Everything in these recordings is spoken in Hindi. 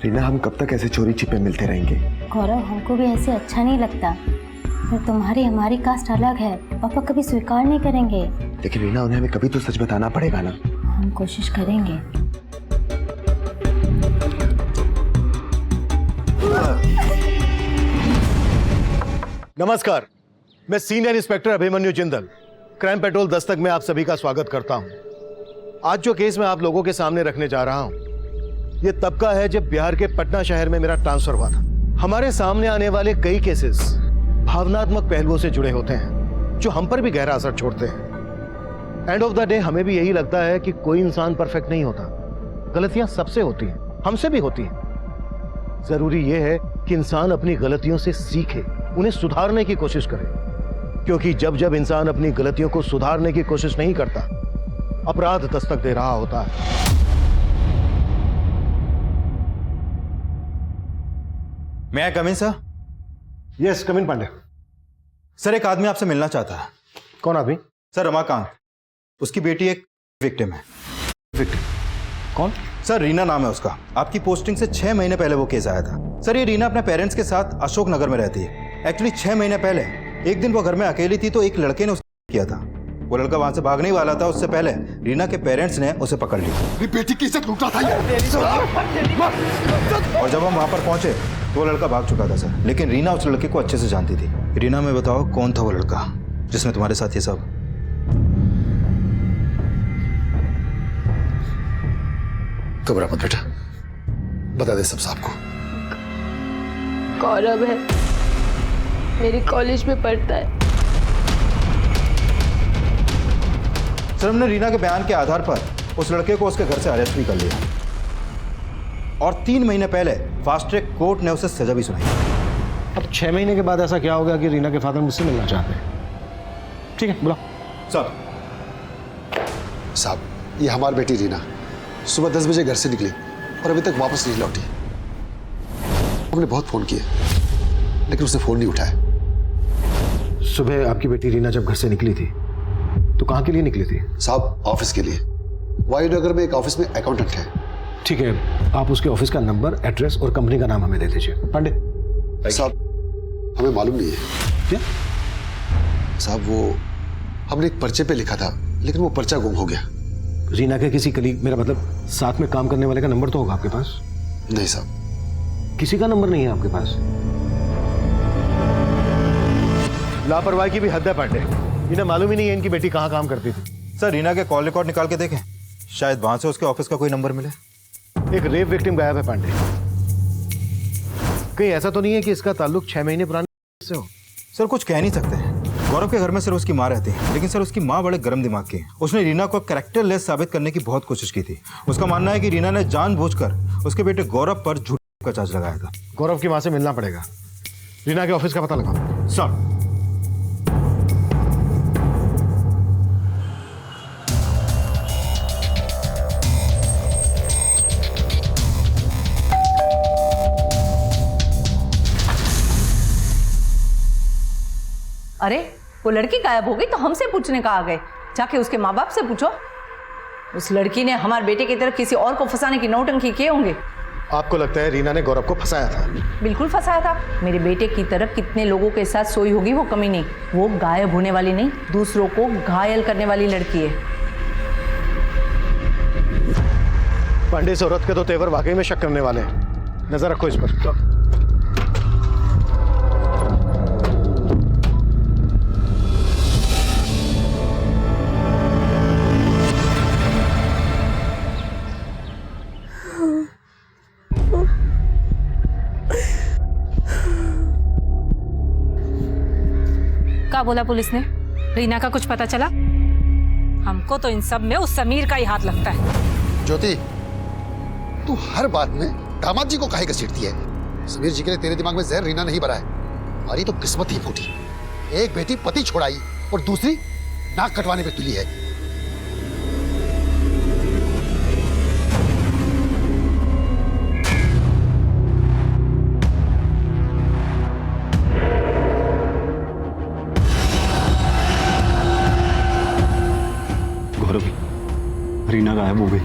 रीना, हम कब तक ऐसे चोरी छिपे मिलते रहेंगे? गौरव, हमको भी ऐसे अच्छा नहीं लगता। पर तुम्हारी हमारी कास्ट अलग है, पापा कभी स्वीकार नहीं करेंगे। लेकिन रीना, उन्हें हमें कभी तो सच बताना पड़ेगा ना। हम कोशिश करेंगे। नमस्कार, मैं senior inspector Abhimanyu Jindal, crime petrol Dastak में आप सभी का स्वागत करता हूं। आज जो केस मैं आप लोगों के सामने रखने जा रहा हूं, ये तब का है जब बिहार के पटना शहर में मेरा ट्रांसफर हुआ था। हमारे सामने आने वाले कई केसेस भावनात्मक पहलुओं से जुड़े होते हैं, जो हम पर भी गहरा असर छोड़ते हैं। एंड ऑफ द डे हमें भी यही लगता है कि कोई इंसान परफेक्ट नहीं होता, गलतियां सबसे होती हैं, हमसे भी होती हैं। जरूरी यह है कि इंसान अपनी गलतियों से सीखे, उन्हें सुधारने की कोशिश करे, क्योंकि जब जब इंसान अपनी गलतियों को सुधारने की कोशिश नहीं करता, अपराध दस्तक दे रहा होता है। मैं आई कम इन सर? यस, कम इन पांडे। सर, एक आदमी आपसे मिलना चाहता है। कौन आदमी? सर, रमाकांत। उसकी बेटी एक विक्टिम है। विक्टिम? कौन? सर, रीना नाम है उसका। आपकी पोस्टिंग से 6 महीने पहले वो केस आया था। सर, ये रीना अपने पेरेंट्स के साथ अशोक नगर में रहती है। एक्चुअली 6 महीने पहले एक दिन वो घर में अकेली थी तो एक लड़के ने उसे किया था। वो लड़का वहां से भागने ही वाला था, उससे पहले रीना के पेरेंट्स ने उसे पकड़ लिया। बेटी की इज्जत लूटा था ये। और जब हम वहां पर पहुंचे तो वो लड़का भाग चुका था सर, लेकिन रीना उस लड़के को अच्छे से जानती थी। रीना, मैं बताओ कौन था वो लड़का जिसने तुम्हारे साथ ये सब? घबरा मत बेटा, बता दे सब साहब को। गौरव है, मेरे कॉलेज में पढ़ता है। सर, हमने रीना के बयान के आधार पर उस लड़के को उसके घर से अरेस्ट भी कर लिया और 3 महीने पहले फास्ट ट्रैक कोर्ट ने उसे सजा भी सुनाई। अब 6 महीने के बाद ऐसा क्या हो गया कि रीना के फादर मुझसे मिलना चाहते हैं? ठीक है, बुलाओ। सर साहब, ये हमारी बेटी रीना सुबह 10 बजे घर से निकली और अभी तक वापस नहीं लौटी। हमने बहुत फोन किए लेकिन उसने फोन नहीं उठाया। सुबह आपकी बेटी रीना जब घर से निकली थी तो कहाँ के लिए निकली थी? साहब, ऑफिस के लिए। वायुनगर में एक ऑफिस में अकाउंटेंट है। ठीक है, आप उसके ऑफिस का नंबर, एड्रेस और कंपनी का नाम हमें दे दीजिए। पांडे साहब, हमें मालूम नहीं है। क्या? साहब, वो हमने एक पर्चे पे लिखा था लेकिन वो पर्चा गुम हो गया। रीना के किसी कलीग, मेरा मतलब साथ में काम करने वाले का नंबर तो होगा आपके पास? नहीं साहब, किसी का नंबर नहीं है आपके पास? लापरवाही की भी हद है पांडे। इन्हें मालूम ही नहीं है इनकी बेटी कहाँ काम करती थी। सर, रीना के कॉल रिकॉर्ड निकाल के देखें, शायद वहां से उसके ऑफिस का कोई नंबर मिले। एक रेप विक्टिम गायब है पांडे। कहीं ऐसा तो नहीं है कि इसका ताल्लुक 6 महीने पुराने से हो? सर, कुछ कह नहीं सकते हैं। गौरव के घर में सिर्फ उसकी माँ रहती है, लेकिन सर उसकी माँ बड़े गर्म दिमाग की है। उसने रीना को कैरेक्टरलेस साबित करने की बहुत कोशिश की थी। उसका मानना है कि रीना ने जानबूझकर उसके बेटे गौरव पर झूठ का चार्ज लगाया था। गौरव की माँ से मिलना पड़ेगा। रीना के ऑफिस का पता लगाओ। सर, अरे, वो लड़की गायब हो गई तो हमसे पूछने का आ गए? जाके उसके माँ बाप से पूछो। उस लड़की ने हमारे बेटे की तरफ किसी और को फंसाने की नौटंकी किए होंगे। आपको लगता है रीना ने गौरव को फंसाया था? बिल्कुल फंसाया था। मेरे बेटे की तरफ कितने लोगों के साथ सोई होगी वो कमी नहीं। वो गायब होने वाली नहीं, दूसरों को घायल करने वाली लड़की है। पांडे, इस औरत के तो तेवर वाकई में शक करने वाले हैं। नजर रखो इस पर। क्या बोला पुलिस ने? रीना का कुछ पता चला? हमको तो इन सब में उस समीर का ही हाथ लगता है। ज्योति, तू हर बात में दामाद जी को काहे घसीटती है? समीर जी के लिए तेरे दिमाग में जहर रीना नहीं भरा है। हमारी तो किस्मत ही फूटी। एक बेटी पति छोड़ाई और दूसरी नाक कटवाने पे तुली है। गौरव, रीना गायब हो गई।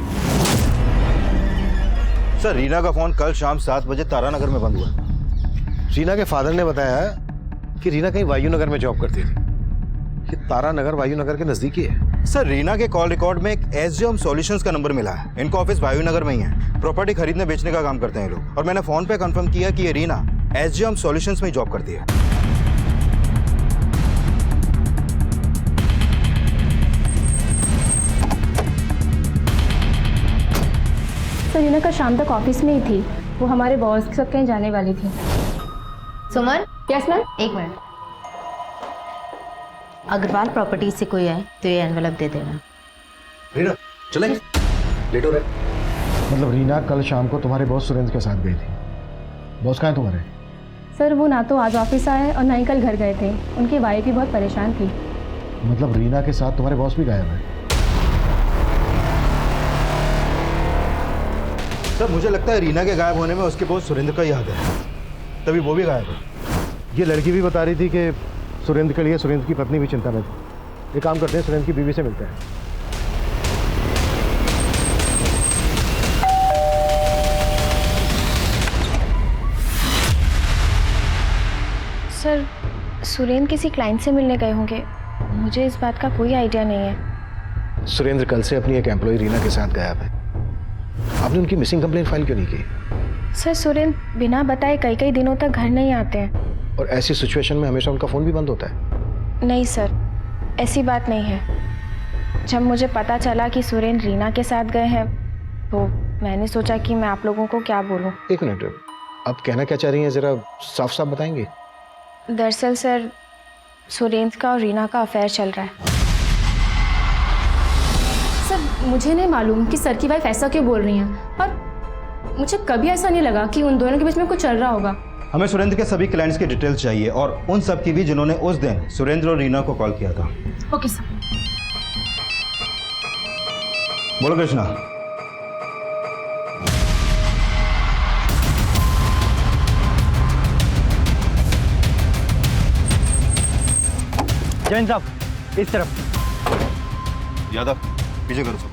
सर रीना का फोन कल शाम 7 बजे तारानगर में बंद हुआ। रीना के फादर ने बताया कि रीना कहीं वायुनगर में जॉब करती थी। ये तारानगर वायुनगर के नजदीक ही है। सर रीना के कॉल रिकॉर्ड में एक एसजे होम सॉल्यूशंस का नंबर मिला है। इनका ऑफिस वायुनगर में ही है। प्रॉपर्टी खरीदने बेचने का काम करते हैं ये लोग। और मैंने फोन पे कंफर्म किया कि ये रीना एसजे होम सॉल्यूशंस में ही जॉब करती है। सर रीना का शाम तक ऑफिस में ही थी। वो हमारे बॉस के साथ कहीं जाने वाली थी। सुमन, यस मैम। एक मिनट। अग्रवाल प्रॉपर्टी से कोई आए तो ये एनवेलप दे देना। रीना चलेंगे, लेट हो रहे। मतलब रीना कल शाम को तुम्हारे बॉस सुरेंद्र के साथ गई थी। बॉस कहाँ है तुम्हारे? सर वो ना तो आज ऑफिस आए और ना ही कल घर गए थे। उनकी वाइफ भी बहुत परेशान थी। मतलब रीना के साथ तुम्हारे बॉस भी गायब है? सर मुझे लगता है रीना के गायब होने में उसके बॉस सुरेंद्र का ही हाथ है, तभी वो भी गायब है। ये लड़की भी बता रही थी कि सुरेंद्र के लिए सुरेंद्र की पत्नी भी चिंता में थी। एक काम करते हैं, सुरेंद्र की बीवी से मिलते हैं। सर सुरेंद्र किसी क्लाइंट से मिलने गए होंगे। मुझे इस बात का कोई आइडिया नहीं है। सुरेंद्र कल से अपनी एक एम्प्लॉय रीना के साथ गायब है। आपने उनकी मिसिंग कंप्लेंट फाइल क्यों नहीं की? सर सुरेंद्र बिना बताए कई कई दिनों तक घर नहीं आते हैं। और ऐसी सिचुएशन में हमेशा उनका फ़ोन भी बंद होता है। नहीं सर, ऐसी बात नहीं है। जब मुझे पता चला कि सुरेंद्र रीना के साथ गए हैं तो मैंने सोचा कि मैं आप लोगों को क्या बोलूं। एक मिनट, आप कहना क्या चाह रही हैं, ज़रा साफ साफ बताएंगे? दरअसल सर सुरेंद्र का और रीना का अफेयर चल रहा है। सर मुझे नहीं मालूम कि सर की वाइफ ऐसा क्यों बोल रही हैं, और मुझे कभी ऐसा नहीं लगा कि उन दोनों के बीच में कुछ चल रहा होगा। हमें सुरेंद्र के सभी क्लाइंट्स की डिटेल्स चाहिए और उन सब की भी जिन्होंने उस दिन सुरेंद्र और रीना को कॉल किया था। Okay sir. बोलो कृष्णा। जैन साहब, इस तरफ। यादव पीछे करो सब।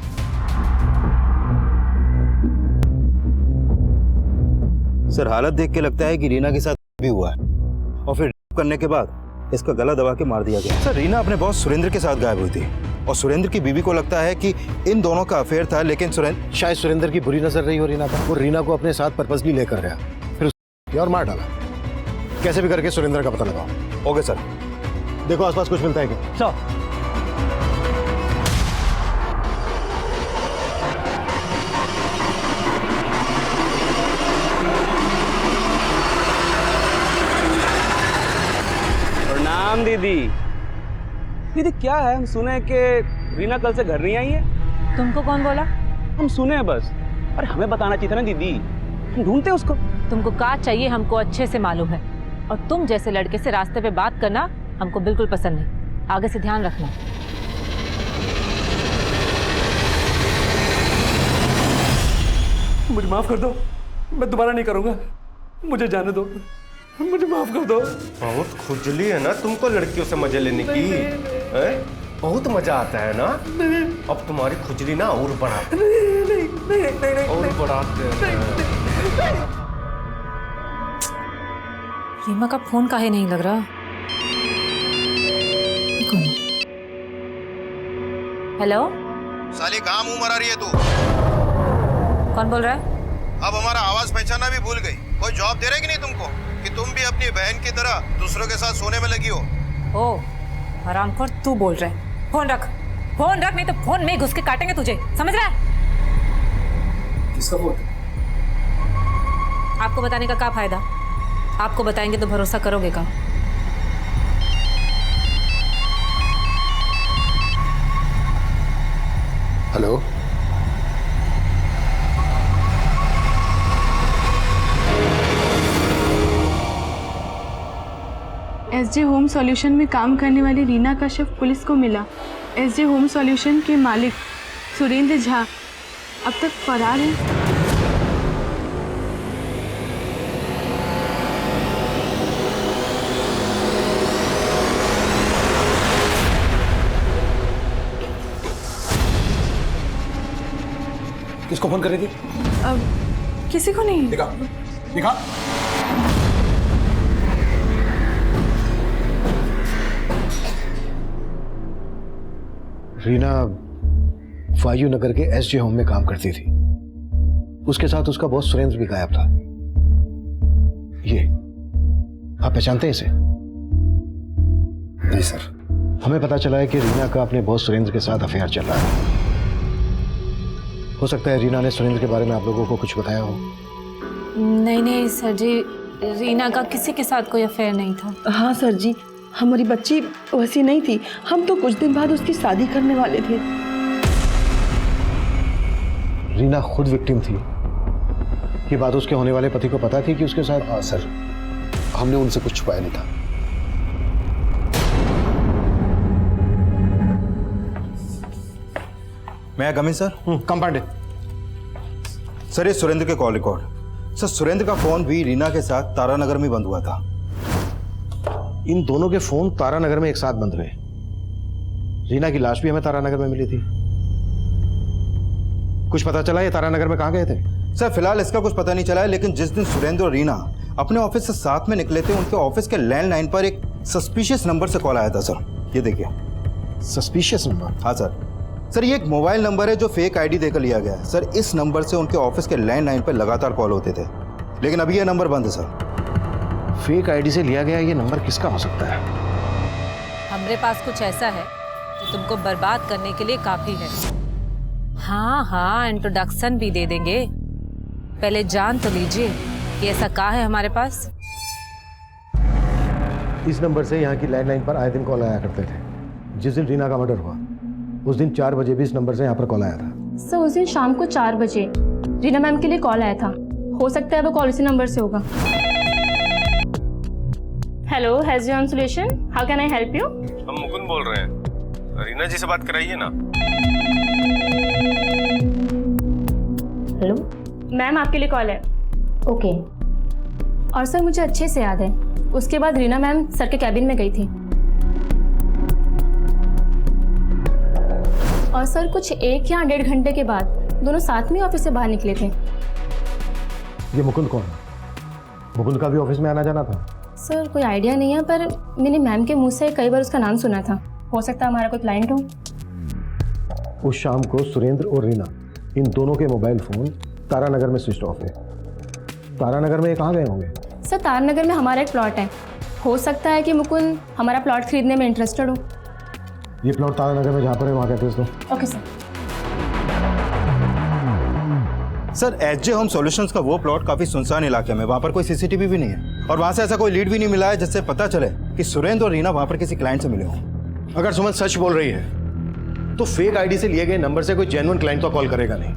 सर हालत देख के लगता है कि रीना के साथ भी हुआ है और फिर करने के बाद इसका गला दबा के मार दिया गया। सर रीना अपने बॉस सुरेंद्र के साथ गायब हुई थी और सुरेंद्र की बीवी को लगता है कि इन दोनों का अफेयर था, लेकिन शायद सुरेंद्र की बुरी नजर रही हो रीना पर। वो रीना को अपने साथ पर्पसली लेकर गया, फिर उसको और मार डाला। कैसे भी करके सुरेंद्र का पता लगाओ। Okay sir. देखो आसपास कुछ मिलता है क्या? सर प्रणाम दीदी। दीदी क्या है, हम सुने कि रीना कल से घर नहीं आई है। तुमको कौन बोला? हम सुने हैं बस। अरे हमें बताना चाहिए था ना दीदी, हम ढूंढते हैं उसको। तुमको क्या चाहिए हमको अच्छे से मालूम है, और तुम जैसे लड़के से रास्ते पे बात करना हमको बिल्कुल पसंद नहीं। आगे से ध्यान रखना। मुझे माफ कर दो, मैं दोबारा नहीं करूंगा। मुझे जाने दो, मुझे माफ कर दो। बहुत खुजली है ना तुमको लड़कियों से मजे लेने की। हैं? बहुत मजा आता है ना। अब तुम्हारी खुजली ना और बढ़ाते और बढ़ाते हैं। रीमा का फोन काहे नहीं लग रहा? ये कौन है? हेलो, साली कहाँ मुंह मरा रही है तू? कौन बोल रहा है? अब हमारा आवाज पहचाना भी भूल गई। कोई जॉब दे रहा है कि नहीं तुमको, कि तुम भी अपनी बहन की तरह दूसरों के साथ सोने में लगी हो? ओ हरामखोर, तू बोल रहा है? फोन रख, फोन रख, नहीं तो फोन में ही घुस के काटेंगे तुझे, समझ रहा है? किसका फोन? आपको बताने का क्या फायदा? आपको बताएंगे तो भरोसा करोगे का? हेलो, एसजे होम सॉल्यूशन में काम करने वाली रीना का शव पुलिस को मिला। एसजे होम सॉल्यूशन के मालिक सुरेंद्र झा अब तक फरार है। किसको फोन कर रही थी? किसी को नहीं। दिखा दिखा। रीना वायु नगर के एसजे होम में काम करती थी। उसके साथ उसका बॉस सुरेंद्र भी गायब था। ये आप पहचानते हैं इसे? नहीं सर। हमें पता चला है कि रीना का अपने बॉस सुरेंद्र के साथ अफेयर चल रहा है। हो सकता है रीना ने सुरेंद्र के बारे में आप लोगों को कुछ बताया हो। नहीं नहीं सर जी, रीना का किसी के साथ कोई अफेयर नहीं था। हाँ सर जी, हमारी बच्ची वैसी नहीं थी। हम तो कुछ दिन बाद उसकी शादी करने वाले थे। रीना खुद विक्टिम थी। ये बात उसके होने वाले पति को पता थी कि उसके साथ? हाँ सर, हमने उनसे कुछ छुपाया नहीं था। मैं कमिंग सर? कंपाउंड। सर ये सुरेंद्र के कॉल रिकॉर्ड। सर सुरेंद्र का फोन भी रीना के साथ तारानगर में बंद हुआ था। इन दोनों के फोन तारानगर में एक साथ बंद हुए। रीना की लाश भी हमें तारानगर में मिली थी। कुछ पता चला ये तारानगर में कहाँ गए थे? सर फिलहाल इसका कुछ पता नहीं चला है, लेकिन जिस दिन सुरेंद्र और रीना अपने ऑफिस से साथ में निकले थे, उनके ऑफिस के लैंडलाइन पर एक सस्पिशियस नंबर से कॉल आया था सर। ये देखिए। Suspicious number? हाँ सर ये एक मोबाइल नंबर है जो फेक आईडी देकर लिया गया है। सर इस नंबर से उनके ऑफिस के लैंडलाइन पर लगातार कॉल होते थे, लेकिन अभी यह नंबर बंद है सर। फेक आईडी से लिया गया ये नंबर किसका हो सकता है? हमारे पास कुछ ऐसा है जो तुमको बर्बाद करने के लिए काफी है। हाँ हाँ, इंट्रोडक्शन भी दे देंगे। पहले जान तो लीजिए कि ऐसा कहाँ है हमारे पास। इस नंबर से यहाँ की लैंडलाइन पर आए दिन कॉल आया करते थे। जिस दिन रीना का मर्डर हुआ उस दिन 4 बजे भी इस नंबर से यहाँ पर कॉल आया था। सर उस दिन शाम को 4 बजे रीना मैम के लिए कॉल आया था। हो सकता है वो कॉल इसी नंबर से होगा। Hello, SJ home solution, how can I help you? हम मुकुंद बोल रहे हैं। रीना जी से बात कराइए ना। हेलो मैम आपके लिए कॉल है। ओके। और सर मुझे अच्छे से याद है, उसके बाद रीना मैम सर के कैबिन में गई थी और सर कुछ 1 या 1.5 घंटे के बाद दोनों साथ में ऑफिस से बाहर निकले थे। ये मुकुंद कौन है? मुकुंद का भी ऑफिस में आना जाना था? सर कोई आइडिया नहीं है, पर मैंने मैम के मुंह से कई बार उसका नाम सुना था। हो सकता है हमारा कोई क्लाइंट हो। उस शाम को सुरेंद्र और रीना इन दोनों के मोबाइल फोन तारानगर में स्विच ऑफ है। तारानगर में ये कहाँ गए होंगे? सर तारानगर में हमारा एक प्लॉट है। हो सकता है कि मुकुंद हमारा प्लॉट खरीदने में इंटरेस्टेड हो। ये प्लॉट तारानगर में जहाँ पर है वहाँ का एड्रेस दो। Okay sir. Sir SJ home solutions का वो प्लॉट काफी सुनसान इलाके में, वहां पर कोई सीसीटीवी भी नहीं है और वहां से ऐसा कोई लीड भी नहीं मिला है जिससे पता चले कि सुरेंद्र और रीना वहां पर किसी क्लाइंट से मिले हों। अगर सुमन सच बोल रही है तो फेक आईडी से लिए गए नंबर से कोई जेन्युइन क्लाइंट तो कॉल करेगा नहीं।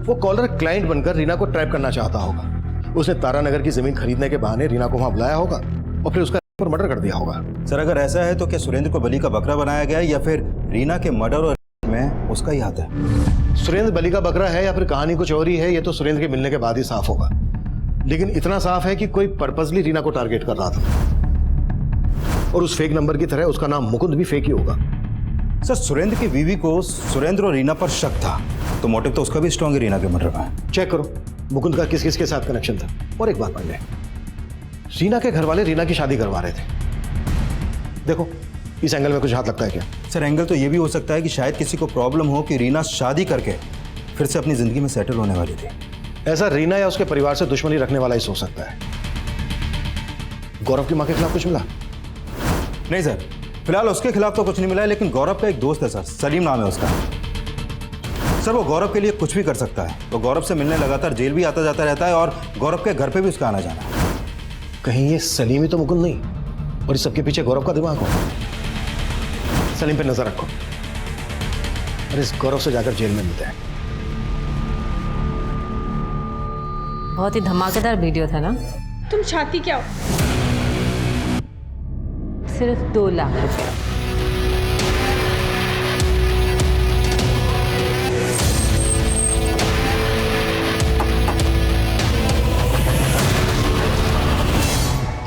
वो कॉलर क्लाइंट बनकर रीना को ट्रैप करना चाहता होगा। उसने तारानगर की जमीन खरीदने के बहाने रीना को वहां बुलाया होगा और फिर उसका पर मर्डर कर दिया होगा। सर अगर ऐसा है तो क्या सुरेंद्र को बलि का बकरा बनाया गया है या फिर रीना के मर्डर और में उसका ही हाथ है? सुरेंद्र बलि का बकरा है या फिर कहानी कुछ और ही है, ये तो सुरेंद्र के मिलने के बाद ही साफ होगा। लेकिन इतना साफ है कि कोई पर्पसली रीना को टारगेट कर रहा था और उस फेक नंबर की तरह उसका नाम मुकुंद भी फेक ही होगा। सर सुरेंद्र की बीवी को सुरेंद्र और रीना पर शक था, तो मोटिव तो उसका भी स्ट्रॉन्ग है रीना के मर्डर में। चेक करो मुकुंद का किस किस के साथ कनेक्शन था। और एक बात पांडे, रीना के घर वाले रीना की शादी करवा रहे थे। देखो इस एंगल में कुछ हाथ लगता है क्या? सर एंगल तो ये भी हो सकता है कि शायद किसी को प्रॉब्लम हो कि रीना शादी करके फिर से अपनी जिंदगी में सेटल होने वाली थी। ऐसा रीना या उसके परिवार से दुश्मनी रखने वाला ही सोच सकता है। गौरव की मां के खिलाफ कुछ मिला? नहीं सर, फिलहाल उसके खिलाफ तो कुछ नहीं मिला है, लेकिन गौरव का एक दोस्त है सर, सलीम नाम है उसका। सर वो गौरव के लिए कुछ भी कर सकता है। वो गौरव से मिलने लगातार जेल भी आता जाता रहता है और गौरव के घर पे भी उसका आना जाना है। कहीं ये सलीम ही तो मुकुंद नहीं और इस सबके पीछे गौरव का दिमाग हो? सलीम पे नजर रखो और इस गौरव से जाकर जेल में मिलते हैं। बहुत ही धमाकेदार वीडियो था ना? तुम चाहती क्या हो? सिर्फ 2 लाख रुपया।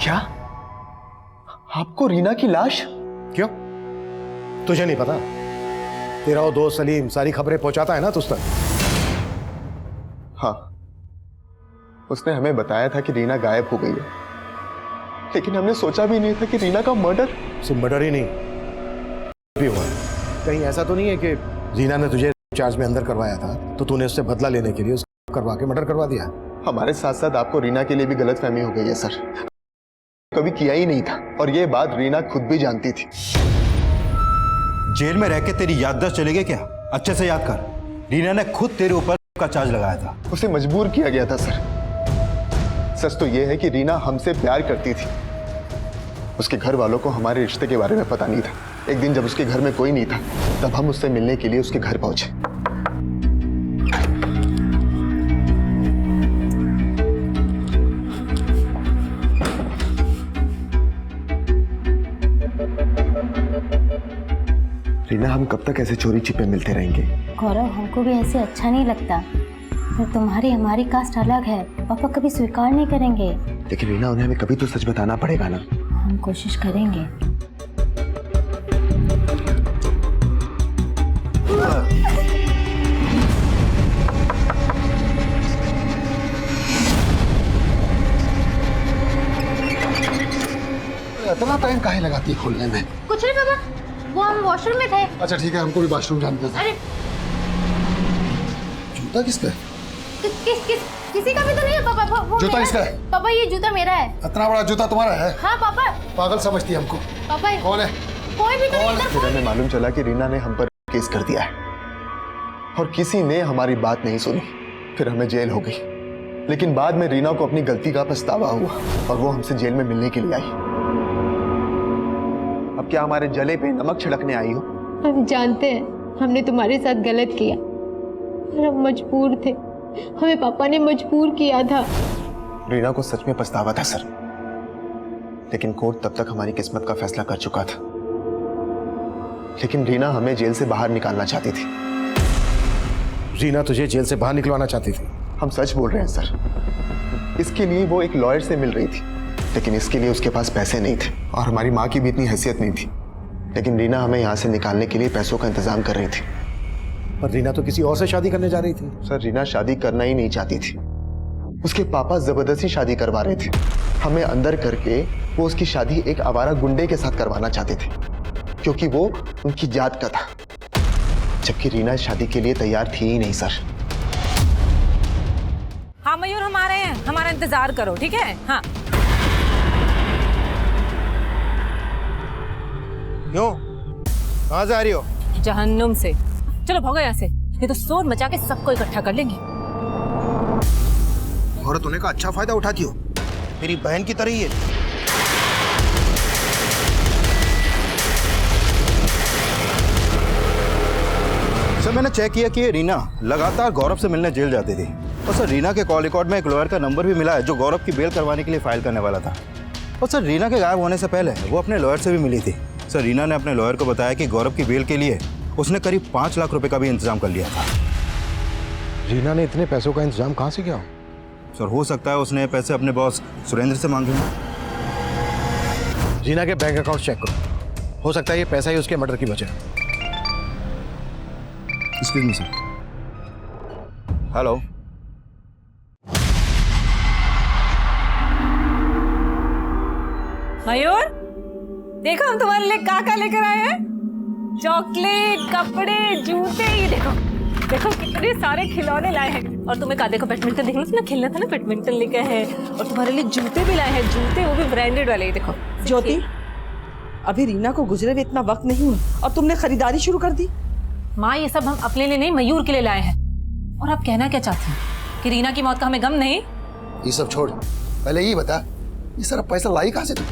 क्या? आपको रीना की लाश? क्यों? तुझे नहीं पता? तेरा वो दोस्त सलीम सारी खबरें पहुंचाता है ना तुझ तक। हाँ उसने हमें बताया था कि रीना गायब हो गई है, लेकिन हमने सोचा भी नहीं था कि रीना का मर्डर। सिर्फ मर्डर ही नहीं भी हुआ है। कहीं ऐसा तो नहीं है कि रीना ने तुझे चार्ज में अंदर करवाया था तो तूने उससे बदला लेने के लिए उसको करवा के मर्डर करवा दिया? हमारे साथ साथ आपको रीना के लिए भी गलतफहमी हो गई है सर। कभी किया ही नहीं था और ये बात रीना खुद भी जानती थी। जेल में रह के तेरी याददाश्त चली गई क्या? अच्छे से याद कर, रीना ने खुद तेरे ऊपर का चार्ज लगाया था। उसे मजबूर किया गया था सर। सच तो यह है कि रीना हमसे प्यार करती थी। उसके घर वालों को हमारे रिश्ते के बारे में पता नहीं था। एक दिन जब उसके घर में कोई नहीं था तब हम उससे मिलने के लिए उसके घर पहुंचे। रीना, हम कब तक ऐसे चोरी छिपे मिलते रहेंगे? गौरव, हमको भी ऐसे अच्छा नहीं लगता। फिर तुम्हारी हमारी कास्ट अलग है, पापा कभी स्वीकार नहीं करेंगे। लेकिन रीना, उन्हें हमें कभी तो सच बताना पड़ेगा ना। हम कोशिश करेंगे। इतना टाइम काहे लगाती है खोलने में? कुछ नहीं पापा, वो हम वॉशरूम में थे। अच्छा ठीक है, हमको भी वॉशरूम जाने दो। अरे जूता किसका है? किसी का भी तो नहीं है पापा। वो जूता मेरा किसका है? पापा, ये जूता मेरा है। इतना बड़ा जूता तुम्हारा है? हाँ पापा। पागल समझती है हमको। पापा कौन है? कोई भी तो नहीं। फिर हमें मालूम चला कि रीना ने हम पर केस कर दिया है और किसी ने हमारी बात नहीं सुनी। फिर हमें जेल हो गई, लेकिन बाद में रीना को अपनी गलती का पछतावा हुआ और वो हमसे जेल में मिलने के लिए आई। अब क्या हमारे जले पे नमक छिड़कने आई हो? हम जानते हैं हमने तुम्हारे साथ गलत किया और हम मजबूर थे। हमें पापा ने मजबूर किया था। रीना को सच में पछतावा था सर, लेकिन कोर्ट तब तक हमारी किस्मत का फैसला कर चुका था। लेकिन रीना हमें जेल से बाहर निकालना चाहती थी। रीना तुझे जेल से बाहर निकलवाना चाहती थी? हम सच बोल रहे हैं सर। इसके लिए वो एक लॉयर से मिल रही थी, लेकिन इसके लिए उसके पास पैसे नहीं थे और हमारी माँ की भी इतनी हैसियत नहीं थी। लेकिन रीना हमें यहाँ से निकालने के लिए पैसों का इंतजाम कर रही थी। पर रीना तो किसी और से शादी करने जा रही थी। सर, रीना शादी करना ही नहीं चाहती थी। उसके पापा जबरदस्ती शादी करवा रहे थे। हमें अंदर करके वो उसकी शादी एक आवारा गुंडे के साथ करवाना चाहते थे, क्योंकि वो उनकी जात का था, जबकि रीना इस शादी के लिए तैयार थी ही नहीं सर। हाँ मयूर, हम आ रहे हैं, हमारा इंतजार करो, ठीक है? हाँ। क्यों? कहाँ से आ रही हो? जहन्नुम से। चलो भागो यहाँ से, ये तो शोर मचा के सबको इकट्ठा कर लेंगे। औरत होने का अच्छा फायदा उठाती हो, मेरी बहन की तरह ही है। सर, मैंने चेक किया कि ये रीना लगातार गौरव से मिलने जेल जाती थी और सर रीना के कॉल रिकॉर्ड में एक लॉयर का नंबर भी मिला है जो गौरव की बेल करवाने के लिए फाइल करने वाला था। और सर रीना के गायब होने से पहले वो अपने लॉयर से भी मिली थी। सर, रीना ने अपने लॉयर को बताया कि गौरव की बेल के लिए उसने करीब 5 लाख रुपए का भी इंतजाम कर लिया था। रीना ने इतने पैसों का इंतजाम कहाँ से किया? सर, हो सकता है उसने पैसे अपने बॉस सुरेंद्र से मांगे हों। रीना के बैंक अकाउंट चेक करो, हो सकता है ये पैसा ही उसके मर्डर की वजह। Excuse me sir. हेलो। मयूर, देखो हम तुम्हारे लिए क्या लेकर आए हैं। चॉकलेट, कपड़े, जूते, ये देखो देखो कितने सारे खिलौने लाए हैं। और तुम्हें कहा, देखो बैडमिंटन देखना था ना, खेलना था ना, बैडमिंटन लेकर है। और तुम्हारे लिए जूते भी लाए हैं, जूते वो भी ब्रांडेड वाले। देखो ज्योति, अभी रीना को गुजरे हुए इतना वक्त नहीं हुआ और तुमने खरीदारी शुरू कर दी। माँ, ये सब हम अपने लिए नहीं, मयूर के लिए लाए हैं। और आप कहना क्या चाहती हैं कि रीना की मौत का हमें गम नहीं? ये सब छोड़, पहले ये बता, ये सारा पैसा लाई कहाँ से तू?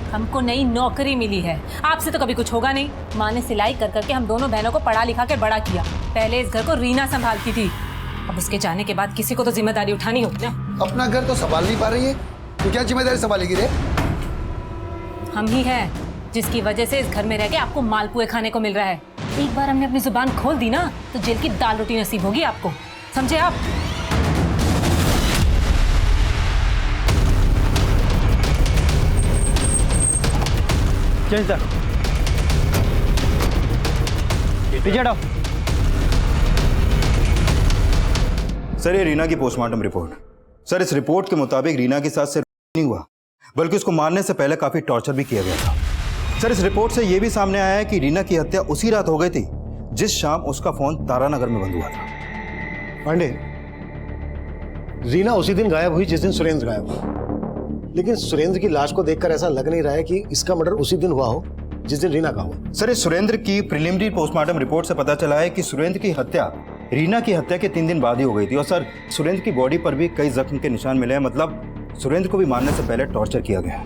हमको नई नौकरी मिली है, आपसे तो कभी कुछ होगा नहीं। माँ ने सिलाई कर करके हम दोनों बहनों को पढ़ा लिखा के बड़ा किया। पहले इस घर को रीना संभालती थी, अब उसके जाने के बाद किसी को तो जिम्मेदारी उठानी होगी ना। अपना घर तो संभाल नहीं पा रही है, तो क्या जिम्मेदारी संभालेगी रे? हम ही हैं जिसकी वजह से इस घर में रह के आपको मालपुए खाने को मिल रहा है। एक बार हमने अपनी जुबान खोल दी ना तो जेल की दाल रोटी नसीब होगी आपको, समझे आप? चल पीछे हटाओ। सर, ये रीना की पोस्टमार्टम रिपोर्ट। सर, इस रिपोर्ट के मुताबिक रीना के साथ सिर्फ नहीं हुआ, बल्कि उसको मारने से पहले काफी टॉर्चर भी किया गया था। सर, इस रिपोर्ट से यह भी सामने आया है कि रीना की हत्या उसी रात हो गई थी जिस शाम उसका फोन तारानगर में बंद हुआ था। पांडे, रीना उसी दिन गायब हुई जिस दिन सुरेंद्र गायब हुआ, लेकिन सुरेंद्र की लाश को देखकर ऐसा लग नहीं रहा है कि इसका मर्डर उसी दिन हुआ हो जिस दिन रीना का हुआ। सर, इस सुरेंद्र की प्रिलिमिनरी पोस्टमार्टम रिपोर्ट से पता चला है कि सुरेंद्र की हत्या रीना की हत्या के 3 दिन बाद ही हो गई थी। और सर, सुरेंद्र की बॉडी पर भी कई जख्म के निशान मिले हैं, मतलब सुरेंद्र को भी मारने से पहले टॉर्चर किया गया।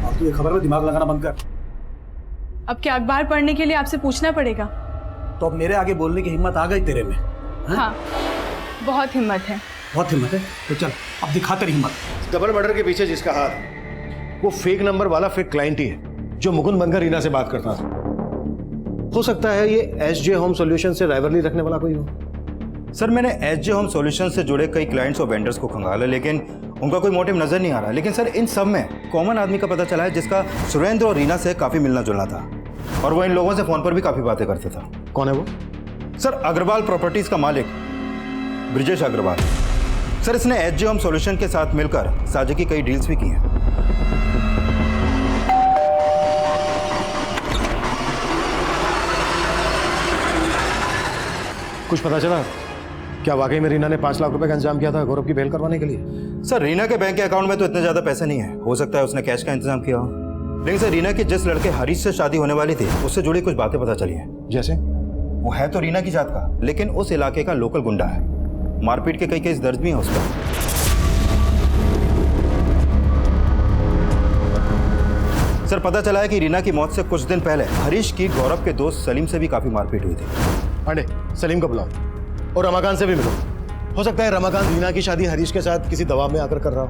अब तो ये खबर में दिमाग लगाना बंद कर। अब क्या अखबार पढ़ने के लिए आपसे पूछना पड़ेगा? तो अब मेरे आगे बोलने की हिम्मत आ गई तेरे में? हाँ, बहुत हिम्मत है। बहुत हिम्मत है, तो चल अब दिखा तेरी हिम्मत। डबल मर्डर के पीछे जिसका हाथ है वो फेक नंबर वाला फेक क्लाइंट ही है जो मुकुंद बनकर रीना से बात करता था। हो सकता है ये एसजे होम सॉल्यूशन से राइवलरी रखने वाला कोई हो। सर, मैंने एसजे होम सॉल्यूशन से जुड़े कई क्लाइंट्स और वेंडर्स को खंगाला, लेकिन उनका कोई मोटिव नजर नहीं आ रहा। लेकिन सर, इन सब में कॉमन आदमी का पता चला है जिसका सुरेंद्र और रीना से काफी मिलना जुलना था, और वो इन लोगों से फोन पर भी काफी बातें करता था। कौन है वो? सर, अग्रवाल प्रॉपर्टीज का मालिक ब्रिजेश अग्रवाल। सर, इसने एसजे होम सॉल्यूशन के साथ मिलकर साझे की कई डील्स भी की हैं। कुछ पता चला? क्या वाकई में रीना ने 5 लाख रुपए का इंतजाम किया था गौरव की बेल करवाने के लिए? सर, रीना के बैंक के अकाउंट में तो इतने ज्यादा पैसे नहीं है, हो सकता है उसने कैश का इंतजाम किया हो। लेकिन सर, रीना की जिस लड़के हरीश से शादी होने वाली थी उससे जुड़ी कुछ बातें पता चली है। जैसे? वो है तो रीना की जात का, लेकिन उस इलाके का लोकल गुंडा है। मारपीट के कई केस दर्ज भी हैं उस पर। सर, पता चला है कि रीना की मौत से कुछ दिन पहले हरीश की गौरव के दोस्त सलीम से भी काफी मारपीट हुई थी। पांडे, सलीम को बुलाओ और रमाकांत से भी मिलो। हो सकता है रमाकांत रीना की शादी हरीश के साथ किसी दबाव में आकर कर रहा हो।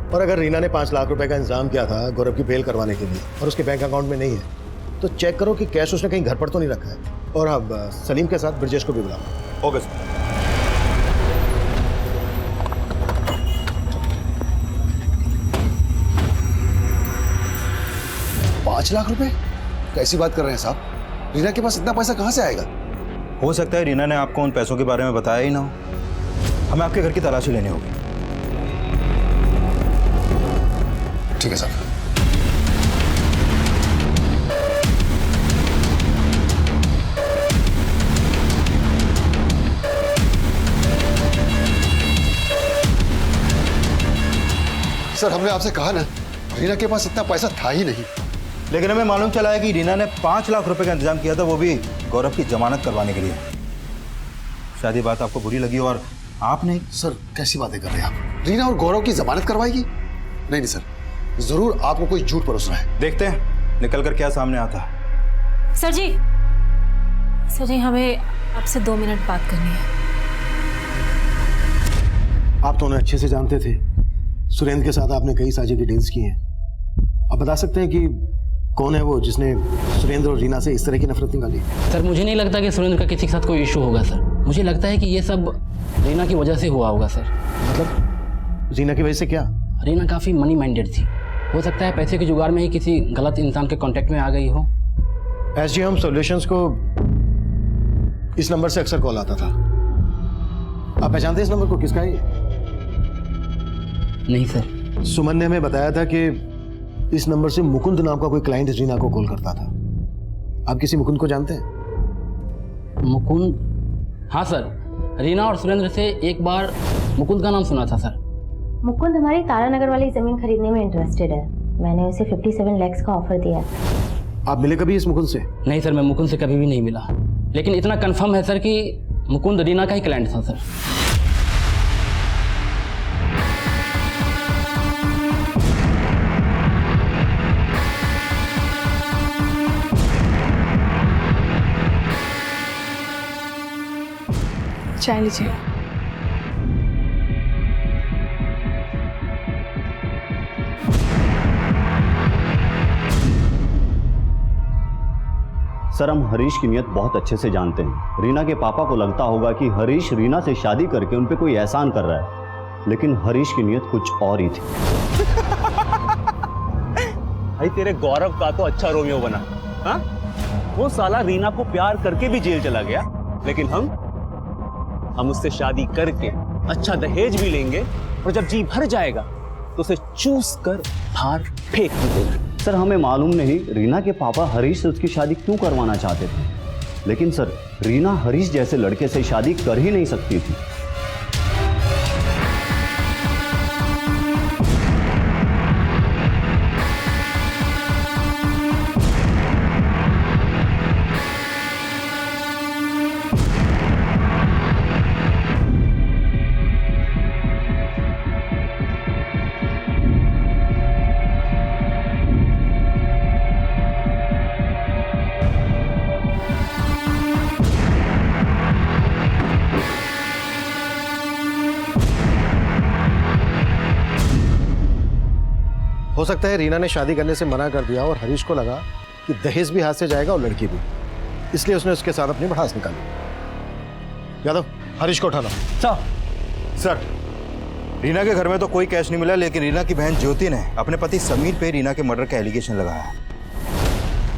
और अगर रीना ने 5 लाख रुपए का इंतजाम किया था गौरव की बेल करवाने के लिए और उसके बैंक अकाउंट में नहीं है, तो चेक करो कि कैश उसने कहीं घर पर तो नहीं रखा है। और अब सलीम के साथ ब्रजेश को भी बुलाओ। Okay sir. 5 लाख रुपए? कैसी बात कर रहे हैं साहब? रीना के पास इतना पैसा कहां से आएगा? हो सकता है रीना ने आपको उन पैसों के बारे में बताया ही ना हो। हमें आपके घर की तलाशी लेनी होगी। ठीक है साहब। सर, हमने आपसे कहा ना, रीना के पास इतना पैसा था ही नहीं। लेकिन हमें मालूम चला है कि रीना ने 5 लाख रुपए का इंतजाम किया था, वो भी गौरव की जमानत करवाने के लिए। शायद ये बात आपको बुरी लगी और आपने। सर, कैसी बातें कर रहे हैं आप? रीना और गौरव की जमानत करवाएगी? नहीं सर, जरूर आपको कोई झूठ परोस रहा है। देखते हैं निकल कर क्या सामने आता है। सर जी हमें आपसे 2 मिनट बात करनी है। आप तो उन्हें अच्छे से जानते थे। सुरेंद्र के साथ आपने कई साझे की डील्स की हैं। आप बता सकते हैं कि कौन है वो जिसने सुरेंद्र और रीना से इस तरह की नफरत निकाली? सर, मुझे नहीं लगता कि सुरेंद्र का किसी के साथ कोई इशू होगा सर। मुझे लगता है कि ये सब रीना की वजह से हुआ होगा सर। मतलब रीना की वजह से क्या? रीना काफ़ी मनी माइंडेड थी। हो सकता है पैसे के जुगाड़ में ही किसी गलत इंसान के कांटेक्ट में आ गई हो। एसजे होम सॉल्यूशंस को इस नंबर से अक्सर कॉल आता था। आप पहचानते हैं इस नंबर को? किसका है? नहीं सर। सुमन ने हमें बताया था कि इस नंबर से मुकुंद नाम का कोई क्लाइंट रीना को कॉल करता था। आप किसी मुकुंद को जानते हैं? मुकुंद? हाँ सर, रीना और सुरेंद्र से एक बार मुकुंद का नाम सुना था सर। मुकुंद हमारी तारानगर वाली जमीन खरीदने में इंटरेस्टेड है। मैंने उसे 57 लाख का ऑफर दिया। आप मिले कभी इस मुकुंद से? नहीं सर, मैं मुकुंद से कभी भी नहीं मिला। लेकिन इतना कंफर्म है सर कि मुकुंद रीना का ही क्लाइंट था सर। चाय लीजिए। सर, हम हरीश की नीयत बहुत अच्छे से जानते हैं। रीना के पापा को लगता होगा कि हरीश रीना से शादी करके उन पे कोई एहसान कर रहा है, लेकिन हरीश की नीयत कुछ और ही थी। भाई तेरे गौरव का तो अच्छा रोमियो बना। हाँ, वो साला रीना को प्यार करके भी जेल चला गया, लेकिन हम उससे शादी करके अच्छा दहेज भी लेंगे और जब जी भर जाएगा तो उसे चूस कर बाहर फेंक भी देंगे। सर हमें मालूम नहीं रीना के पापा हरीश से उसकी शादी क्यों करवाना चाहते थे, लेकिन सर रीना हरीश जैसे लड़के से शादी कर ही नहीं सकती थी। हो सकता है रीना ने शादी करने से मना कर दिया और हरीश को लगा कि दहेज भी हाथ से जाएगा और लड़की भी, इसलिए उसने उसके साथ अपनी भड़ास निकाली। यादव, हरीश को उठाना। सर, रीना के घर में तो कोई कैश नहीं मिला, लेकिन रीना की बहन ज्योति ने अपने पति समीर पे रीना के मर्डर का एलिगेशन लगाया है।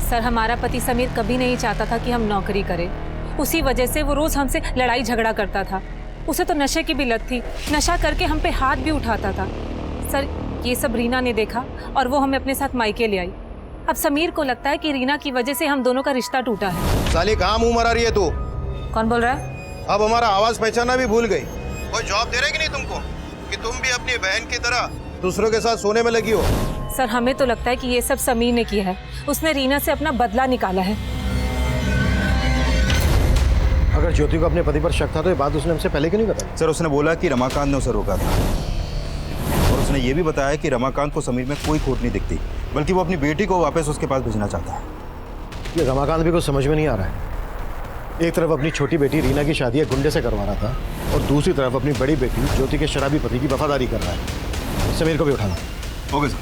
सर हमारा पति समीर कभी नहीं चाहता था कि हम नौकरी करें, उसी वजह से वो रोज हमसे लड़ाई झगड़ा करता था। उसे तो नशे की भी लत थी, नशा करके हम पे हाथ भी उठाता था। सर ये सब रीना ने देखा और वो हमें अपने साथ मायके ले आई। अब समीर को लगता है कि रीना की वजह से हम दोनों का रिश्ता टूटा है। साली कहाँ मुंह मरा रही है तू? कौन बोल रहा है? अब हमारा आवाज पहचाना भी भूल गई। कोई जॉब दे रहे कि नहीं तुमको कि तुम भी अपनी बहन की तरह दूसरों के साथ सोने में लगी हो? सर हमें तो लगता है कि ये सब समीर ने किया है, उसने रीना से अपना बदला निकाला है। अगर ज्योति को अपने पति पर शक था तो ये बात उसने हमसे पहले क्यों नहीं बताई? सर उसने बोला कि रमाकांत ने उसे रोका था और उसने ये भी बताया कि रमाकांत को समीर में कोई खोट नहीं दिखती, बल्कि वो अपनी बेटी को वापस उसके पास भेजना चाहता है। ये रमाकांत भी कुछ समझ में नहीं आ रहा है। एक तरफ अपनी छोटी बेटी रीना की शादी एक गुंडे से करवा रहा था और दूसरी तरफ अपनी बड़ी बेटी ज्योति के शराबी पति की वफादारी कर रहा है। समीर को भी उठाना। Okay sir.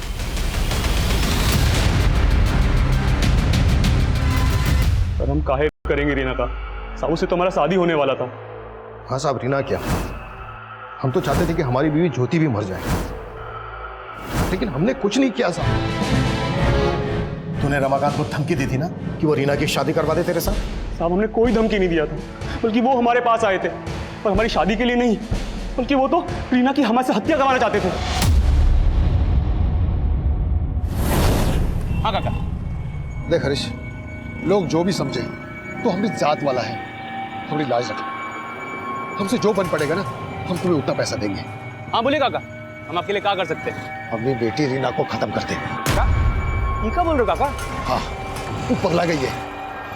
सर हम काहे करेंगे रीना का? साहू से तो हमारा शादी होने वाला था। हाँ साहब, रीना क्या, हम तो चाहते थे कि हमारी बीवी ज्योति भी मर जाए, लेकिन हमने कुछ नहीं किया साहब। तूने रमाकांत को धमकी दी थी ना कि वो रीना की शादी करवा दे तेरे साथ? साहब हमने कोई धमकी नहीं दिया था, बल्कि वो हमारे पास आए थे, पर हमारी शादी के लिए नहीं, बल्कि वो तो रीना की हमारे से हत्या करवाना चाहते थे। हाँ काका। देख हरीश, लोग जो भी समझे तो हम भी जात वाला है, थोड़ी लाज रख। हमसे जो बन पड़ेगा ना, हम तुम्हें उतना पैसा देंगे। हाँ बोलिए काका, हम आपके लिए क्या कर सकते हैं? अपनी बेटी रीना को खत्म कर दे। क्या? ये क्या बोल रहे हो काका? हाँ, तू पगला गई है।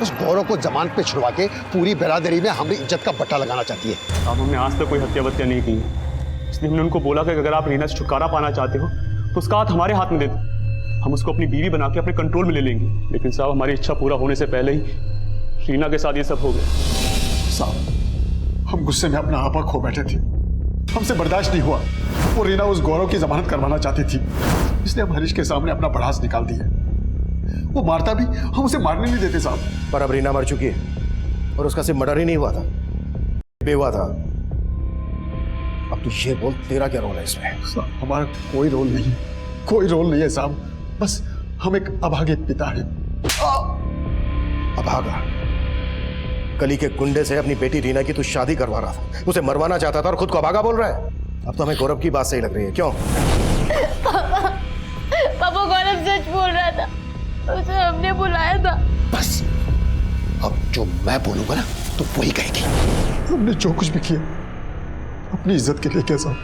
उस गौरव को जमानत पे छुड़वा के पूरी बिरादरी में हमारी इज्जत का बट्टा लगाना चाहती है। अब हमने आज तक कोई हत्या नहीं की, इसलिए हमने उनको बोला कि अगर आप रीना से छुटकारा पाना चाहते हो तो उसका हाथ हमारे हाथ में दे दो, हम उसको अपनी बीवी बना के अपने कंट्रोल में ले लेंगे। लेकिन साहब हमारी इच्छा पूरा होने से पहले ही रीना के साथ ये सब हो गया। साहब हम गुस्से में अपना आपा खो बैठे थे, हमसे बर्दाश्त नहीं हुआ। वो रीना उस गौरव की जमानत करवाना चाहती थी, इसलिए हम हरीश के सामने अपना भड़ास निकाल दिया। वो मारता भी, हम उसे मारने नहीं देते साहब। पर अब रीना मर चुकी है और उसका सिर्फ मर्डर ही नहीं हुआ था, बेहुआ था। अब तू ये बोल, तेरा क्या रोल है इसमें? साहब हमारा कोई रोल नहीं, कोई रोल नहीं है साहब। बस हम एक अभागे पिता है। अभागा? गली के गुंडे से अपनी बेटी रीना की तू शादी करवा रहा था, उसे मरवाना चाहता था और खुद को अभागा बोल रहा है। अब तो हमें गौरव की बात सही लग रही है। क्यों? पापा गौरव सच बोल रहा था, उसे हमने बुलाया था। बस अब जो मैं बोलूंगा ना तो वही कहेगी। हमने जो कुछ भी किया अपनी इज्जत के लिए किया साहब।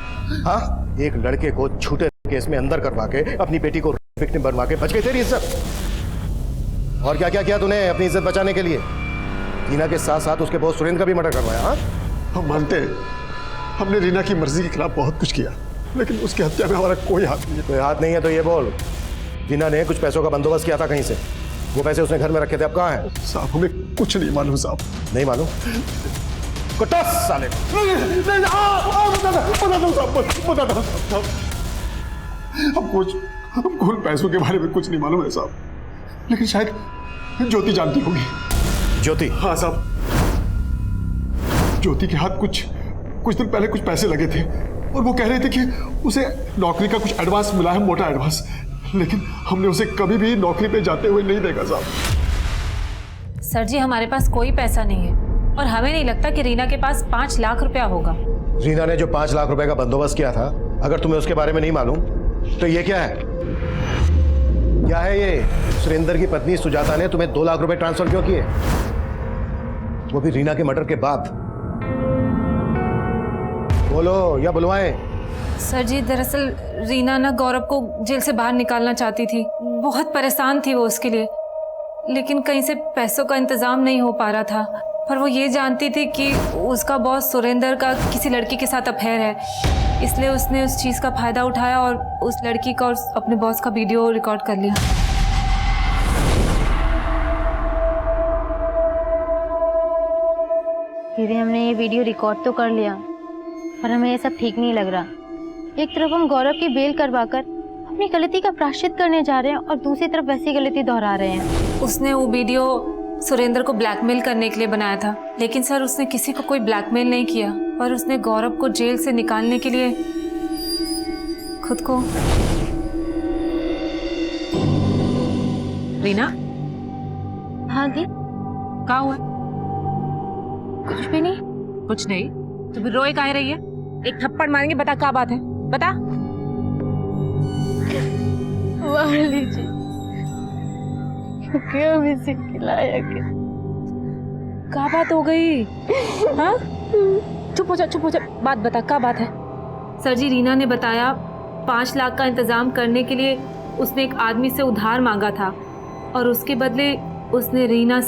हाँ, एक लड़के को झूठे केस में अंदर करवा के अपनी बेटी को विक्टिम बनवा के बच गई तेरी इज्जत। और क्या क्या किया तूने अपनी इज्जत बचाने के लिए? रीना के साथ साथ उसके बॉस सुरेंद्र का भी मर्डर करवाया। हाँ, हम मानते हैं हमने रीना की मर्जी के खिलाफ बहुत कुछ किया, लेकिन उसकी हत्या में हमारा कोई हाथ नहीं है। कोई हाथ नहीं है तो ये बोल, रीना ने कुछ पैसों का बंदोबस्त किया था कहीं से, वो पैसे उसने घर में रखे थे, अब कहाँ है? साहब हमें कुछ नहीं मालूम साहब। नहीं मालूम? कुत्ता साले। हमको उन पैसों के बारे में कुछ नहीं मालूम है साहब, लेकिन शायद ज्योति जानती होगी। ज्योति? हाँ साहब, ज्योति के हाथ कुछ दिन पहले कुछ पैसे लगे थे और वो कह रहे थे कि उसे नौकरी का कुछ एडवांस मिला है, मोटा एडवांस, लेकिन हमने उसे कभी भी नौकरी पे जाते हुए नहीं देखा साहब। सर जी, हमारे पास कोई पैसा नहीं है और हमें नहीं लगता कि रीना के पास 5 लाख रुपया होगा। रीना ने जो 5 लाख रुपए का बंदोबस्त किया था, अगर तुम्हें उसके बारे में नहीं मालूम तो ये क्या है? क्या है ये? सुरेंद्र की पत्नी सुजाता ने तुम्हें 2 लाख रुपए ट्रांसफर क्यों किए, वो भी रीना के मर्डर के बाद? बोलो या बुलवाएं? सर जी, दरअसल रीना ना गौरव को जेल से बाहर निकालना चाहती थी। बहुत परेशान थी वो उसके लिए, लेकिन कहीं से पैसों का इंतजाम नहीं हो पा रहा था। पर वो ये जानती थी कि उसका बॉस सुरेंद्र का किसी लड़की के साथ अफेयर है, इसलिए उसने उस चीज़ का फ़ायदा उठाया और उस लड़की का और अपने बॉस का वीडियो रिकॉर्ड कर लिया। दीदी, हमने ये वीडियो रिकॉर्ड तो कर लिया, पर हमें ये सब ठीक नहीं लग रहा। एक तरफ हम गौरव की बेल करवाकर अपनी गलती का प्रायश्चित करने जा रहे हैं और दूसरी तरफ वैसी गलती दोहरा रहे हैं। उसने वो वीडियो सुरेंद्र को ब्लैकमेल करने के लिए बनाया था, लेकिन सर उसने किसी को कोई ब्लैकमेल नहीं किया, पर उसने गौरव को जेल से निकालने के लिए खुद को। रीना? हाँ दी। क्या हुआ? कुछ भी नहीं। कुछ नहीं तो फिर रोए काहे रही है? एक थप्पड़ मारेंगे, बता क्या बात है, बता। मार लीजिए, क्योंकि हम इसे खिलाया क्या? क्या बात हो गई? हाँ? चुप हो जा, चुप हो जा, बात बता, क्या बात है? सर जी, रीना ने बताया 5 लाख का इंतजाम करने के लिए उसने एक आदमी से उधार मांगा था और उसके बदले उसने रीना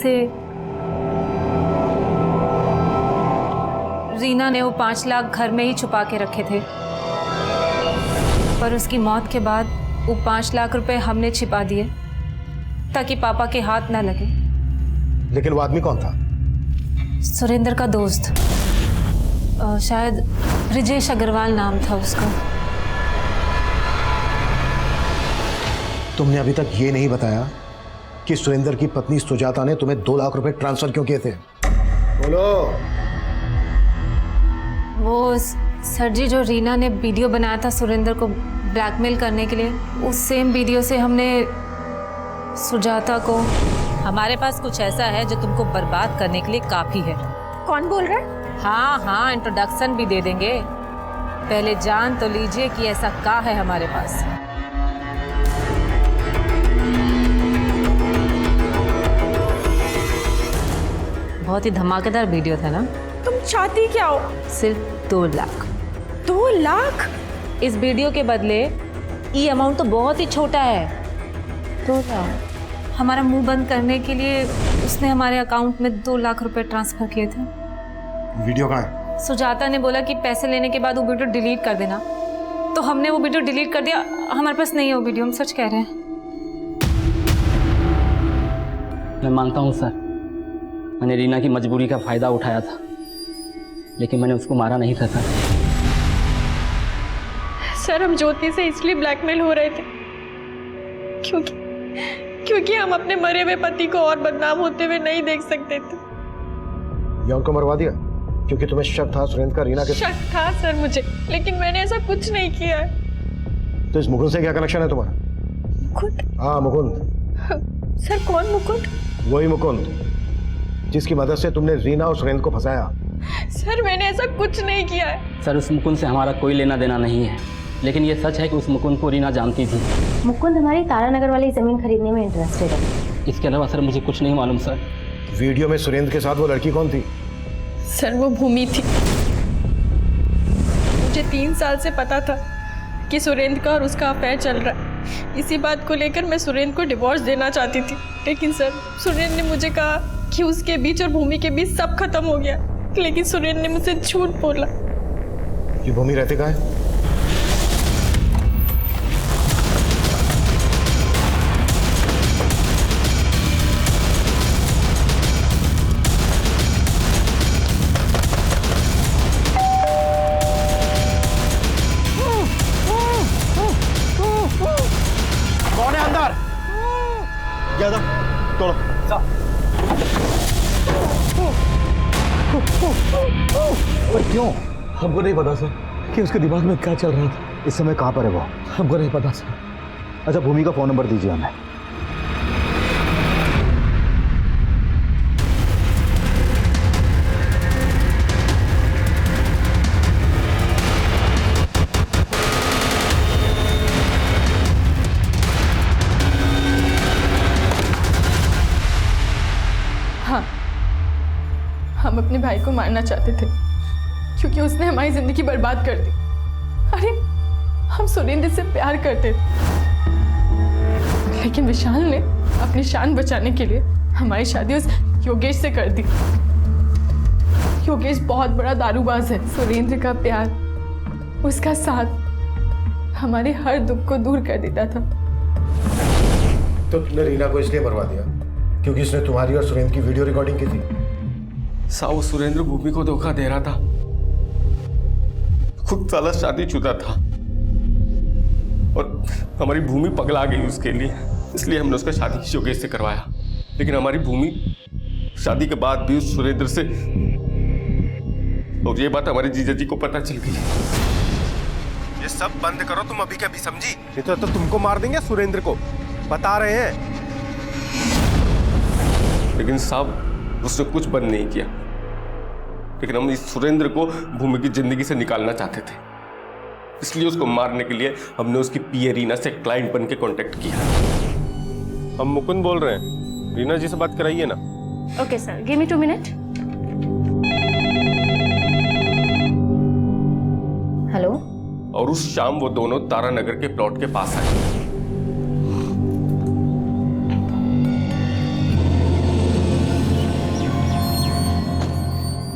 ने वो 5 लाख घर में ही छुपा के रखे थे, पर उसकी मौत के बाद वो 5 लाख रुपए हमने छिपा दिए ताकि पापा के हाथ ना लगे। लेकिन वो आदमी कौन था? सुरेंद्र का दोस्त, शायद ब्रिजेश अग्रवाल नाम था उसका। तुमने अभी तक ये नहीं बताया कि सुरेंद्र की पत्नी सुजाता ने तुम्हें 2 लाख रुपए ट्रांसफर क्यों किए थे? बोलो। वो सर जी, जो रीना ने वीडियो बनाया था सुरेंद्र को ब्लैकमेल करने के लिए, उस सेम वीडियो से हमने सुजाता को। हमारे पास कुछ ऐसा है जो तुमको बर्बाद करने के लिए काफी है। कौन बोल रहा है? हाँ हाँ, इंट्रोडक्शन भी दे देंगे, पहले जान तो लीजिए कि ऐसा क्या है हमारे पास। बहुत ही धमाकेदार वीडियो था ना? तुम चाहती क्या हो? सिर्फ 2 लाख। 2 लाख? इस वीडियो के बदले ये अमाउंट तो बहुत ही छोटा है। 2 लाख? हमारा मुंह बंद करने के लिए उसने हमारे अकाउंट में 2 लाख रुपए ट्रांसफर किए थे। वीडियो कहाँ है? सुजाता ने बोला कि पैसे लेने के बाद वो वीडियो डिलीट कर देना, तो हमने वो वीडियो डिलीट कर दिया। हमारे पास नहीं है वो वीडियो, हम सच कह रहे हैं। मैं मानता हूँ सर, मैंने रीना की मजबूरी का फायदा उठाया था, लेकिन मैंने उसको मारा नहीं था सर। सर, हम ज्योति से इसलिए ब्लैकमेल हो रहे थे क्योंकि हम अपने मरे हुए पति को और बदनाम होते हुए नहीं देख सकते थे। या उनको मरवा दिया क्योंकि तुम्हें शक था सुरेंद्र का रीना के? शक था सर मुझे, लेकिन मैंने ऐसा कुछ नहीं किया है। तो इस मुकुंद से क्या कनेक्शन है तुम्हारा? मुकुंद? हाँ, मुकुंद। सर, कौन मुकुंद? वही मुकुंद जिसकी मदद से तुमने रीना और सुरेंद्र को फंसाया। सर, मैंने ऐसा कुछ नहीं किया है। सर, उस मुकुंद से हमारा कोई लेना देना नहीं है, लेकिन ये सच है कि उस मुकुंद को रीना जानती थी। मुकुंद हमारी तारानगर वाली जमीन खरीदने में इंटरेस्टेड है। इसके अलावा सर मुझे कुछ नहीं मालूम सर। वीडियो में सुरेंद्र के साथ वो लड़की कौन थी? सर, वो भूमि थी। मुझे 3 साल से पता था कि सुरेंद्र का और उसका अफेयर चल रहा है। इसी बात को लेकर मैं सुरेंद्र को डिवोर्स देना चाहती थी, लेकिन सर सुरेंद्र ने मुझे कहा कि उसके बीच और भूमि के बीच सब खत्म हो गया। लेकिन सुरेंद्र ने मुझसे झूठ बोला। ये भूमि रहती कहाँ है? कौन है अंदर? ज्यादा तोड़ो। क्यों? हमको नहीं पता सर कि उसके दिमाग में क्या चल रहा था। इस समय कहाँ पर है वो? हमको नहीं पता सर। अच्छा, भूमि का फोन नंबर दीजिए हमें। हाँ, हम अपने भाई को मारना चाहते थे क्योंकि उसने हमारी जिंदगी बर्बाद कर दी। अरे हम सुरेंद्र से प्यार करते थे, लेकिन विशाल ने अपनी शान बचाने के लिए हमारी शादी उस योगेश से कर दी। योगेश बहुत बड़ा दारूबाज है। सुरेंद्र का प्यार, उसका साथ हमारे हर दुख को दूर कर देता था। तो तुमने रीना को इसलिए मरवा दिया क्योंकि उसने तुम्हारी और सुरेंद्र की वीडियो रिकॉर्डिंग की थी? साहब, सुरेंद्र भूमि को धोखा दे रहा था, खुद साला शादीशुदा था और हमारी भूमि पगला गई उसके लिए, इसलिए हमने उसका शादी योगेश से करवाया। लेकिन हमारी भूमि शादी के बाद भी उस सुरेंद्र से, और ये बात हमारे जीजा जी को पता चल गई। ये सब बंद करो तुम अभी के अभी, समझी? नहीं तो तुमको मार देंगे सुरेंद्र को, बता रहे हैं। लेकिन साहब, उसने कुछ बंद नहीं किया। लेकिन हम इस सुरेंद्र को भूमि की जिंदगी से निकालना चाहते थे, इसलिए उसको मारने के लिए हमने उसकी पीए रीना से क्लाइंट बन के कॉन्टेक्ट किया। हम मुकुंद बोल रहे हैं, रीना जी से बात कराइए ना। Okay sir, give me 2 minute. Hello. और उस शाम वो दोनों तारानगर के प्लॉट के पास आए।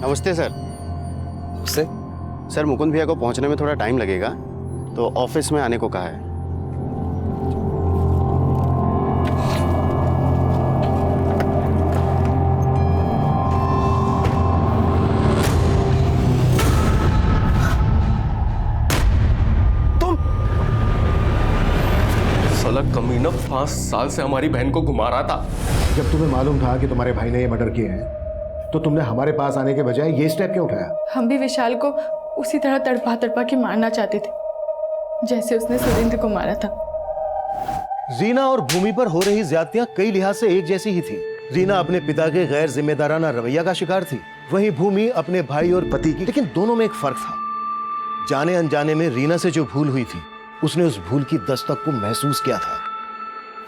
नमस्ते सर। सर, मुकुंद भैया को पहुंचने में थोड़ा टाइम लगेगा, तो ऑफिस में आने को कहा है। साला कमीना 5 साल से हमारी बहन को घुमा रहा था। जब तुम्हें मालूम था कि तुम्हारे भाई ने ये मर्डर किया है, तो तुमने हमारे पास आने के बजाय ये स्टेप क्यों उठाया? हम भी विशाल को उसी तरह तड़पा तड़पा के मारना चाहते थे जैसे उसने सुरेंद्र को मारा था। रीना और भूमि पर हो रही ज्यादतियां कई लिहाज से एक जैसी ही थी। रीना अपने पिता के गैर जिम्मेदाराना रवैया का शिकार थी, वहीं भूमि अपने भाई और पति की। लेकिन दोनों में एक फर्क था। जाने अनजाने में रीना से जो भूल हुई थी, उसने उस भूल की दस्तक को महसूस किया था।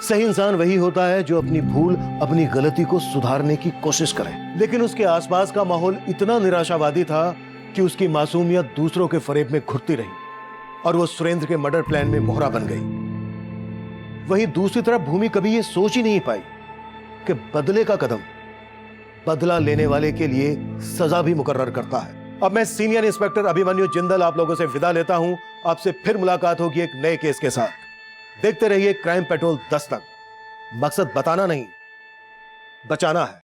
सही इंसान वही होता है जो अपनी भूल, अपनी गलती को सुधारने की कोशिश करे। लेकिन उसके आसपास का माहौल इतना निराशावादी था कि उसकी मासूमियत दूसरों के फरेब में घुटती रही और वो सुरेंद्र के मर्डर प्लान में मोहरा बन गई। वहीं दूसरी तरफ भूमि कभी ये सोच ही नहीं पाई कि बदले का कदम बदला लेने वाले के लिए सजा भी मुकर्रर करता है। अब मैं सीनियर इंस्पेक्टर अभिमन्यु जिंदल आप लोगों से विदा लेता हूं। आपसे फिर मुलाकात होगी एक नए केस के साथ। देखते रहिए क्राइम पेट्रोल दस्तक। मकसद बताना नहीं, बचाना है।